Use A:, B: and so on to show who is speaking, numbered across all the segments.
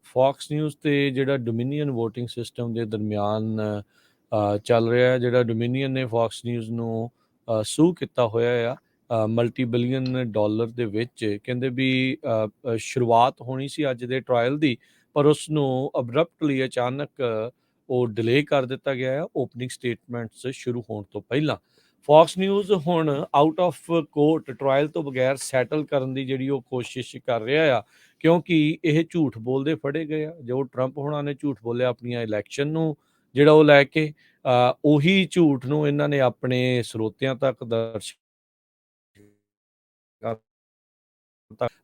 A: Fox news ਤੇ ਜਿਹੜਾ dominion voting system ਦੇ ਦਰਮਿਆਨ ਚੱਲ ਰਿਹਾ ਹੈ। ਜਿਹੜਾ ਡੋਮਿਨੀਅਨ ਨੇ ਫੌਕਸ ਨਿਊਜ਼ ਨੂੰ ਸੂ ਕੀਤਾ ਹੋਇਆ ਆ ਮਲਟੀ ਬਿਲੀਅਨ ਡਾਲਰ ਦੇ ਵਿੱਚ। ਕਹਿੰਦੇ ਵੀ ਸ਼ੁਰੂਆਤ ਹੋਣੀ ਸੀ ਅੱਜ ਦੇ ਟਰਾਇਲ ਦੀ, ਪਰ ਉਸ ਨੂੰ ਅਬਰਪਟਲੀ ਅਚਾਨਕ ਉਹ ਡਿਲੇ ਕਰ ਦਿੱਤਾ ਗਿਆ ਹੈ ਓਪਨਿੰਗ ਸਟੇਟਮੈਂਟਸ ਸ਼ੁਰੂ ਹੋਣ ਤੋਂ ਪਹਿਲਾਂ। ਫੌਕਸ ਨਿਊਜ਼ ਹੁਣ ਆਊਟ ਆਫ ਕੋਰਟ ਟਰਾਇਲ ਤੋਂ ਬਗੈਰ ਸੈਟਲ ਕਰਨ ਦੀ ਜਿਹੜੀ ਉਹ ਕੋਸ਼ਿਸ਼ ਕਰ ਰਿਹਾ ਆ, ਕਿਉਂਕਿ ਇਹ ਝੂਠ ਬੋਲਦੇ ਫੜੇ ਗਏ ਆ। ਜੋ ਟਰੰਪ ਹੋਣਾ ਨੇ ਝੂਠ ਬੋਲਿਆ ਆਪਣੀਆਂ ਇਲੈਕਸ਼ਨ ਨੂੰ ਜਿਹੜਾ ਉਹ ਲੈ ਕੇ, ਉਹੀ ਝੂਠ ਨੂੰ ਇਹਨਾਂ ਨੇ ਆਪਣੇ ਸਰੋਤਿਆਂ ਤੱਕ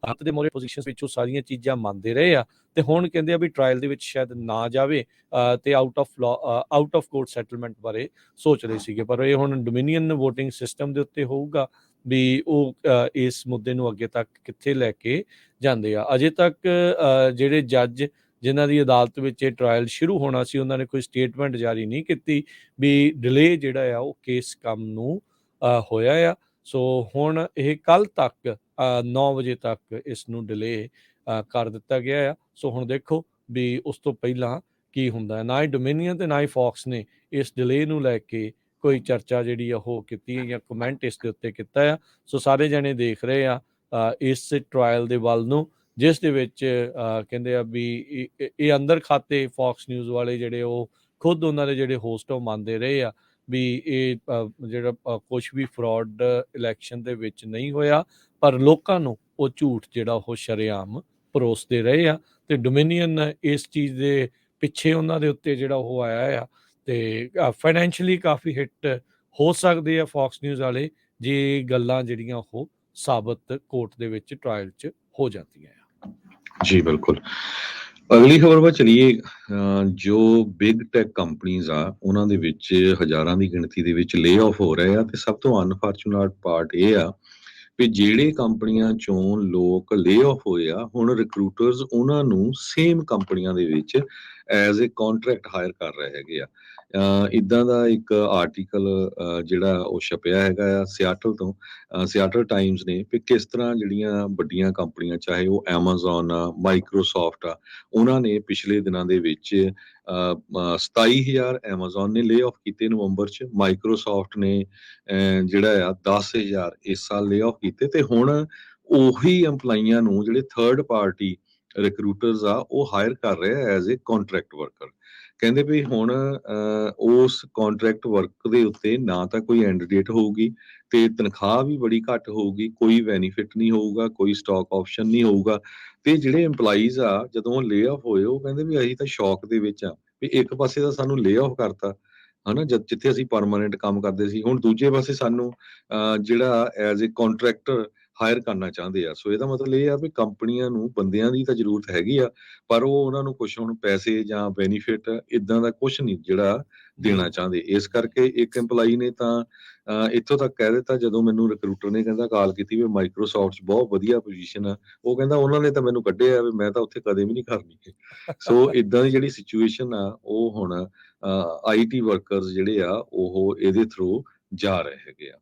A: ਹੱਥ ਦੇ ਮੋਰੇ ਪੋਜੀਸ਼ਨ ਵਿੱਚ ਉਹ ਸਾਰੀਆਂ ਚੀਜ਼ਾਂ ਮੰਨਦੇ ਰਹੇ ਆ, ਤੇ ਹੁਣ ਕਹਿੰਦੇ ਆ ਵੀ ਟਰਾਇਲ ਦੇ ਵਿੱਚ ਸ਼ਾਇਦ ਨਾ ਜਾਵੇ ਤੇ ਆਊਟ ਆਫ ਕੋਰਟ ਸੈਟਲਮੈਂਟ ਬਾਰੇ ਸੋਚ ਰਹੇ ਸੀਗੇ। ਪਰ ਇਹ ਹੁਣ ਡੋਮਿਨੀਅਨ ਵੋਟਿੰਗ ਸਿਸਟਮ ਦੇ ਉੱਤੇ ਹੋਊਗਾ ਵੀ ਉਹ ਇਸ ਮੁੱਦੇ ਨੂੰ ਅੱਗੇ ਤੱਕ ਕਿੱਥੇ ਲੈ ਕੇ ਜਾਂਦੇ ਆ। ਅਜੇ ਤੱਕ ਜਿਹੜੇ ਜੱਜ ਜਿਨ੍ਹਾਂ ਦੀ ਅਦਾਲਤ ਵਿੱਚ ਇਹ ਟਰਾਇਲ ਸ਼ੁਰੂ ਹੋਣਾ ਸੀ, ਉਹਨਾਂ ਨੇ ਕੋਈ ਸਟੇਟਮੈਂਟ ਜਾਰੀ ਨਹੀਂ ਕੀਤੀ ਵੀ ਡਿਲੇ ਜਿਹੜਾ ਆ ਉਹ ਕੇਸ ਕੰਮ ਨੂੰ ਹੋਇਆ ਆ। ਸੋ ਹੁਣ ਇਹ ਕੱਲ ਤੱਕ 9 ਵਜੇ ਤੱਕ ਇਸ ਨੂੰ ਡਿਲੇ ਕਰ ਦਿੱਤਾ ਗਿਆ ਆ। ਸੋ ਹੁਣ ਦੇਖੋ ਵੀ ਉਸ ਤੋਂ ਪਹਿਲਾਂ ਕੀ ਹੁੰਦਾ ਹੈ। ਨਾ ਹੀ ਡੋਮਿਨੀਅਨ ਤੇ ਨਾ ਹੀ ਫੌਕਸ ਨੇ ਇਸ ਡਿਲੇ ਨੂੰ ਲੈ ਕੇ ਕੋਈ ਚਰਚਾ ਜਿਹੜੀ ਆ ਉਹ ਕੀਤੀ ਹੈ ਜਾਂ ਕਮੈਂਟ ਇਸ ਦੇ ਉੱਤੇ ਕੀਤਾ ਆ। ਸੋ ਸਾਰੇ ਜਣੇ ਦੇਖ ਰਹੇ ਆ ਇਸ ਟਰਾਇਲ ਦੇ ਵੱਲ ਨੂੰ, ਜਿਸ ਦੇ ਵਿੱਚ ਕਹਿੰਦੇ ਆ ਵੀ ਇਹ ਅੰਦਰ ਖਾਤੇ ਫੌਕਸ ਨਿਊਜ਼ ਵਾਲੇ ਜਿਹੜੇ ਉਹ ਖੁਦ ਉਹਨਾਂ ਦੇ ਜਿਹੜੇ ਹੋਸਟ ਉਹ ਮੰਨਦੇ ਰਹੇ ਆ ਵੀ ਇਹ ਜਿਹੜਾ ਕੁਝ ਵੀ ਫਰਾਡ ਇਲੈਕਸ਼ਨ ਦੇ ਵਿੱਚ ਨਹੀਂ ਹੋਇਆ, ਪਰ ਲੋਕਾਂ ਨੂੰ ਉਹ ਝੂਠ ਜਿਹੜਾ ਉਹ ਸ਼ਰੇਆਮ ਪਰੋਸਦੇ ਰਹੇ ਆ। ਤੇ ਡੋਮਿਨੀਅਨ ਇਸ ਚੀਜ਼ ਦੇ ਪਿੱਛੇ ਉਹਨਾਂ ਦੇ ਉੱਤੇ ਜਿਹੜਾ ਉਹ ਆਇਆ ਆ, ਤੇ ਫਾਈਨੈਂਸ਼ੀਅਲੀ ਕਾਫੀ ਹਿੱਟ ਹੋ ਸਕਦੇ ਆ ਫੌਕਸ ਨਿਊਜ਼ ਵਾਲੇ ਜੇ ਗੱਲਾਂ ਜਿਹੜੀਆਂ ਉਹ ਸਾਬਤ ਕੋਰਟ ਦੇ ਵਿੱਚ ਟਰਾਇਲ 'ਚ ਹੋ ਜਾਂਦੀਆਂ ਆ।
B: ਜੀ ਬਿਲਕੁਲ। ਅਗਲੀ ਖਬਰ ਵੱਲ ਚਲੀਏ। ਜੋ ਬਿਗ ਟੈਕ ਕੰਪਨੀਆਂ ਆ ਉਹਨਾਂ ਦੇ ਵਿੱਚ ਹਜ਼ਾਰਾਂ ਦੀ ਗਿਣਤੀ ਦੇ ਵਿੱਚ ਲੇ ਆਫ ਹੋ ਰਹੇ ਆ, ਤੇ ਸਭ ਤੋਂ ਅਨਫੋਰਚੂਨੇਟ ਪਾਰਟ ਇਹ ਆ ਵੀ ਜਿਹੜੇ ਕੰਪਨੀਆਂ ਚੋਂ ਲੋਕ ਲੇ ਆਫ ਹੋਏ ਆ, ਹੁਣ ਰਿਕਰੂਟਰਸ ਉਹਨਾਂ ਨੂੰ ਸੇਮ ਕੰਪਨੀਆਂ ਦੇ ਵਿੱਚ ਐਜ਼ ਏ ਕੰਟਰੈਕਟ ਹਾਇਰ ਕਰ ਰਹੇ ਹੈਗੇ ਆ। ਇੱਦਾਂ ਦਾ ਇੱਕ ਆਰਟੀਕਲ ਜਿਹੜਾ ਉਹ ਛਪਿਆ ਹੈਗਾ ਆ ਸਿਆਟਲ ਤੋਂ, ਸਿਆਟਲ ਟਾਈਮਸ ਨੇ, ਵੀ ਕਿਸ ਤਰ੍ਹਾਂ ਜਿਹੜੀਆਂ ਵੱਡੀਆਂ ਕੰਪਨੀਆਂ ਚਾਹੇ ਉਹ ਐਮਾਜ਼ੋਨ ਆ, ਮਾਈਕਰੋਸਾਫਟ ਆ, ਉਹਨਾਂ ਨੇ ਪਿਛਲੇ ਦਿਨਾਂ ਦੇ ਵਿੱਚ 27,000 ਐਮਾਜ਼ੋਨ ਨੇ ਲੇ ਆਫ ਕੀਤੇ ਨਵੰਬਰ 'ਚ, ਮਾਈਕਰੋਸਾਫਟ ਨੇ ਜਿਹੜਾ ਆ 10,000 ਇਸ ਸਾਲ ਲੇ ਆਫ ਕੀਤੇ, ਤੇ ਹੁਣ ਉਹੀ EMPLOYੀਆਂ ਨੂੰ ਜਿਹੜੇ ਥਰਡ ਪਾਰਟੀ ਰਿਕਰੂਟਰਸ ਆ ਉਹ ਹਾਇਰ ਕਰ ਰਹੇ ਆ ਐਜ਼ ਏ ਕੰਟਰੈਕਟ ਵਰਕਰ। ਕਹਿੰਦੇ ਵੀ ਹੁਣ ਉਸ ਕੰਟਰੈਕਟ ਵਰਕ ਦੇ ਉੱਤੇ ਨਾ ਤਾਂ ਕੋਈ ਐਂਡ ਡੇਟ ਹੋਊਗੀ, ਤੇ ਤਨਖਾਹ ਵੀ ਬੜੀ ਘੱਟ ਹੋਊਗੀ, ਕੋਈ ਬੈਨੀਫਿਟ ਨਹੀਂ ਹੋਊਗਾ, ਕੋਈ ਸਟਾਕ ਆਪਸ਼ਨ ਨਹੀਂ ਹੋਊਗਾ। ਤੇ ਜਿਹੜੇ EMPLOYੀਜ਼ ਆ ਜਦੋਂ ਲੇ ਆਫ ਹੋਏ, ਉਹ ਕਹਿੰਦੇ ਵੀ ਅਸੀਂ ਤਾਂ ਸ਼ੌਕ ਦੇ ਵਿੱਚ ਆ ਵੀ ਇੱਕ ਪਾਸੇ ਤਾਂ ਸਾਨੂੰ ਲੇ ਆਫ ਕਰਤਾ ਹਨਾ, ਜਿੱਥੇ ਅਸੀਂ ਪਰਮਾਨੈਂਟ ਕੰਮ ਕਰਦੇ ਸੀ, ਹੁਣ ਦੂਜੇ ਪਾਸੇ ਸਾਨੂੰ ਜਿਹੜਾ ਐਜ਼ ਏ ਕੰਟਰੈਕਟਰ ਹਾਇਰ ਕਰਨਾ ਚਾਹੁੰਦੇ ਆ। ਸੋ ਇਹਦਾ ਮਤਲਬ ਇਹ ਆ ਵੀ ਕੰਪਨੀਆਂ ਨੂੰ ਬੰਦਿਆਂ ਦੀ ਤਾਂ ਜ਼ਰੂਰਤ ਹੈਗੀ ਆ, ਪਰ ਉਹ ਉਹਨਾਂ ਨੂੰ ਕੁਛ ਹੁਣ ਪੈਸੇ ਜਾਂ ਬੈਨੀਫਿਟ ਇਦਾਂ ਦਾ ਕੁਛ ਨਹੀਂ ਜਿਹੜਾ ਦੇਣਾ ਚਾਹੁੰਦੇ। ਇਸ ਕਰਕੇ ਇੱਕ EMPLOYੀ ਨੇ ਤਾਂ ਇੱਥੋਂ ਤੱਕ ਕਹਿ ਦਿੱਤਾ, ਜਦੋਂ ਮੈਨੂੰ ਰਿਕਰੂਟਰ ਨੇ ਕਹਿੰਦਾ ਕਾਲ ਕੀਤੀ ਵੀ ਮਾਈਕਰੋਸਾਫਟ 'ਚ ਬਹੁਤ ਵਧੀਆ ਪੋਜੀਸ਼ਨ ਆ, ਉਹ ਕਹਿੰਦਾ ਉਹਨਾਂ ਨੇ ਤਾਂ ਮੈਨੂੰ ਕੱਢਿਆ ਵੀ ਮੈਂ ਤਾਂ ਉੱਥੇ ਕਦੇ ਵੀ ਨਹੀਂ ਕਰਨੀ। ਸੋ ਇਦਾਂ ਦੀ ਜਿਹੜੀ ਸਿਚੁਏਸ਼ਨ ਆ ਉਹ ਹੁਣ IT ਵਰਕਰਸ ਜਿਹੜੇ ਆ ਉਹ ਇਹਦੇ ਥਰੂ ਜਾ ਰਹੇ ਹੈਗੇ ਆ।